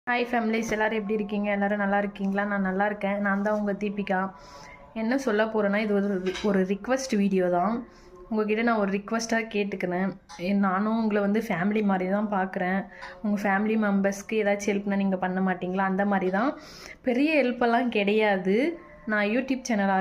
Hi families, எல்லோரும் எப்படி இருக்கீங்க? எல்லோரும் நல்லா இருக்கீங்களா? நான் நல்லா இருக்கேன். நான் தான் உங்கள் தீபிகா. என்ன சொல்ல போகிறேன்னா, இது ஒரு ரிக்வெஸ்ட் வீடியோ தான். உங்கள்கிட்ட நான் ஒரு ரிக்வெஸ்ட்டாக கேட்டுக்கிறேன். நானும் உங்களை ஃபேமிலி மாதிரி தான் பார்க்குறேன். உங்கள் ஃபேமிலி மெம்பர்ஸ்க்கு ஏதாச்சும் ஹெல்ப்னா நீங்கள் பண்ண மாட்டிங்களா? அந்த மாதிரி தான். பெரிய ஹெல்ப்பெல்லாம் கிடையாது. நான் யூடியூப் சேனல்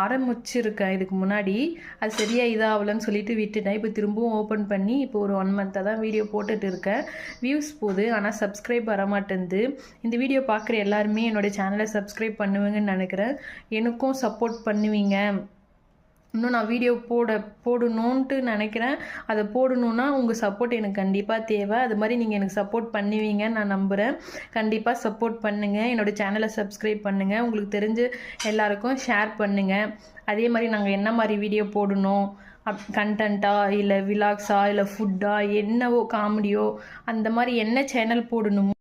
ஆரம்பிச்சிருக்கேன் இதுக்கு முன்னாடி. அது சரியாக இதாகலன்னு சொல்லிட்டு விட்டுட்டேன். இப்போ திரும்பவும் ஓப்பன் பண்ணி இப்போ ஒரு 1 மந்த்தாக தான் வீடியோ போட்டுட்டு இருக்கேன். வியூஸ் போகுது, ஆனால் சப்ஸ்கிரைப் வரமாட்டேன்து. இந்த வீடியோ பார்க்குற எல்லாருமே என்னோடய சேனலை சப்ஸ்கிரைப் பண்ணுவீங்கன்னு நினைக்கிறேன். எனக்கும் சப்போர்ட் பண்ணுவீங்க. இன்னும் நான் வீடியோ போடணுன்ட்டு நினைக்கிறேன். அதை போடணுன்னா உங்கள் சப்போர்ட் எனக்கு கண்டிப்பாக தேவை. அது மாதிரி நீங்கள் எனக்கு சப்போர்ட் பண்ணுவீங்கன்னு நான் நம்புகிறேன். கண்டிப்பாக சப்போர்ட் பண்ணுங்கள். என்னோடய சேனலை சப்ஸ்கிரைப் பண்ணுங்கள். உங்களுக்கு தெரிஞ்ச எல்லாருக்கும் ஷேர் பண்ணுங்கள். அதே மாதிரி நாங்கள் என்ன மாதிரி வீடியோ போடணும், கண்டென்ட்டா இல்லை விலாக்ஸா இல்லை ஃபுட்டா என்னவோ காமெடியோ அந்த மாதிரி என்ன சேனல் போடணுமோ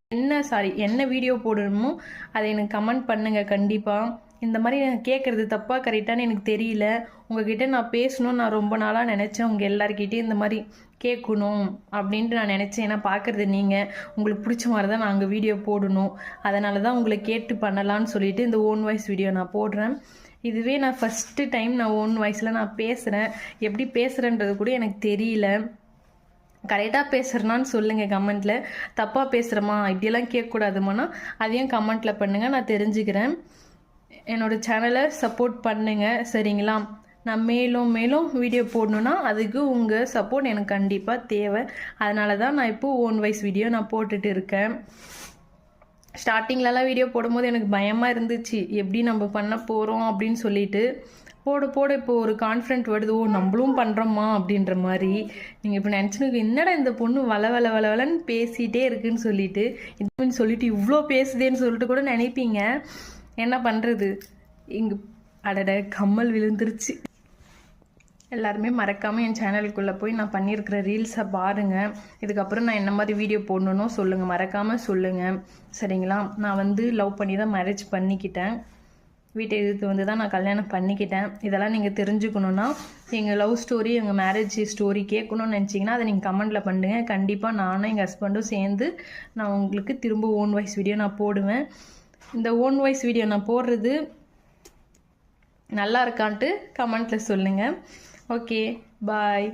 என்ன வீடியோ போடணுமோ அதை எனக்கு கமெண்ட் பண்ணுங்கள். கண்டிப்பாக இந்த மாதிரி நான் கேட்குறது தப்பாக கரெக்டானு எனக்கு தெரியல. உங்ககிட்ட நான் பேசணும்னு நான் ரொம்ப நாளாக நினச்சேன். உங்கள் எல்லாருக்கிட்டேயும் இந்த மாதிரி கேட்கணும் அப்படின்ட்டு நான் நினச்சேன். ஏன்னா பார்க்குறது நீங்கள், உங்களுக்கு பிடிச்ச மாதிரி தான் நாங்கள் வீடியோ போடணும். அதனால தான் உங்களை கேட்டு பண்ணலான்னு சொல்லிட்டு இந்த ஓன் வாய்ஸ் வீடியோ நான் போடுறேன். இதுவே நான் ஃபஸ்ட்டு டைம் நான் ஓன் வாய்ஸில் நான் பேசுகிறேன். எப்படி பேசுகிறேன்றது கூட எனக்கு தெரியல. கரெக்டாக பேசுகிறேனான்னு சொல்லுங்கள் கமெண்ட்டில். தப்பாக பேசுகிறேம்மா இப்படியெல்லாம் கேட்கக்கூடாதுமானா அதையும் கமெண்ட்டில் பண்ணுங்கள், நான் தெரிஞ்சுக்கிறேன். என்னோடய சேனலை சப்போர்ட் பண்ணுங்கள், சரிங்களா? நான் மேலும் வீடியோ போடணுன்னா அதுக்கு உங்கள் சப்போர்ட் எனக்கு கண்டிப்பாக தேவை. அதனால தான் நான் இப்போது ஓன் வாய்ஸ் வீடியோ நான் போட்டுட்டு இருக்கேன். ஸ்டார்டிங்லலாம் வீடியோ போடும்போது எனக்கு பயமாக இருந்துச்சு, எப்படி நம்ம பண்ண போகிறோம் அப்படின்னு சொல்லிட்டு. போட இப்போ ஒரு கான்ஃபிடென்ட் வருது, ஓ நம்மளும் பண்ணுறோமா அப்படின்ற மாதிரி. நீங்கள் இப்போ நினச்சினுக்கு என்னடா இந்த பொண்ணு வளன்னு பேசிகிட்டே இருக்குன்னு சொல்லிட்டு இதுன்னு சொல்லிட்டு இவ்வளோ பேசுதேன்னு சொல்லிட்டு கூட நினைப்பீங்க. என்ன பண்ணுறது, இங்கே அடட கம்மல் விழுந்துருச்சு. எல்லாருமே மறக்காமல் என் சேனலுக்குள்ளே போய் நான் பண்ணியிருக்கிற ரீல்ஸை பாருங்கள். இதுக்கப்புறம் நான் என்ன மாதிரி வீடியோ போடணுன்னு சொல்லுங்கள், மறக்காமல் சொல்லுங்கள், சரிங்களா? நான் லவ் பண்ணி தான் மேரேஜ் பண்ணிக்கிட்டேன். வீட்டை எதிர்த்து தான் நான் கல்யாணம் பண்ணிக்கிட்டேன். இதெல்லாம் நீங்கள் தெரிஞ்சுக்கணுன்னா, எங்கள் லவ் ஸ்டோரி, எங்கள் மேரேஜ் ஸ்டோரி கேட்கணுன்னு நினச்சிங்கன்னா அதை நீங்கள் கமெண்டில் பண்ணுங்கள். கண்டிப்பாக நானும் எங்கள் ஹஸ்பண்டும் சேர்ந்து நான் உங்களுக்கு திரும்ப ஓன் வாய்ஸ் வீடியோ நான் போடுவேன். இந்த ஓன் வாய்ஸ் வீடியோ நான் போடுறது நல்லா இருக்கான்ட்டு கமெண்ட்டில் சொல்லுங்கள். ஓகே, பாய்.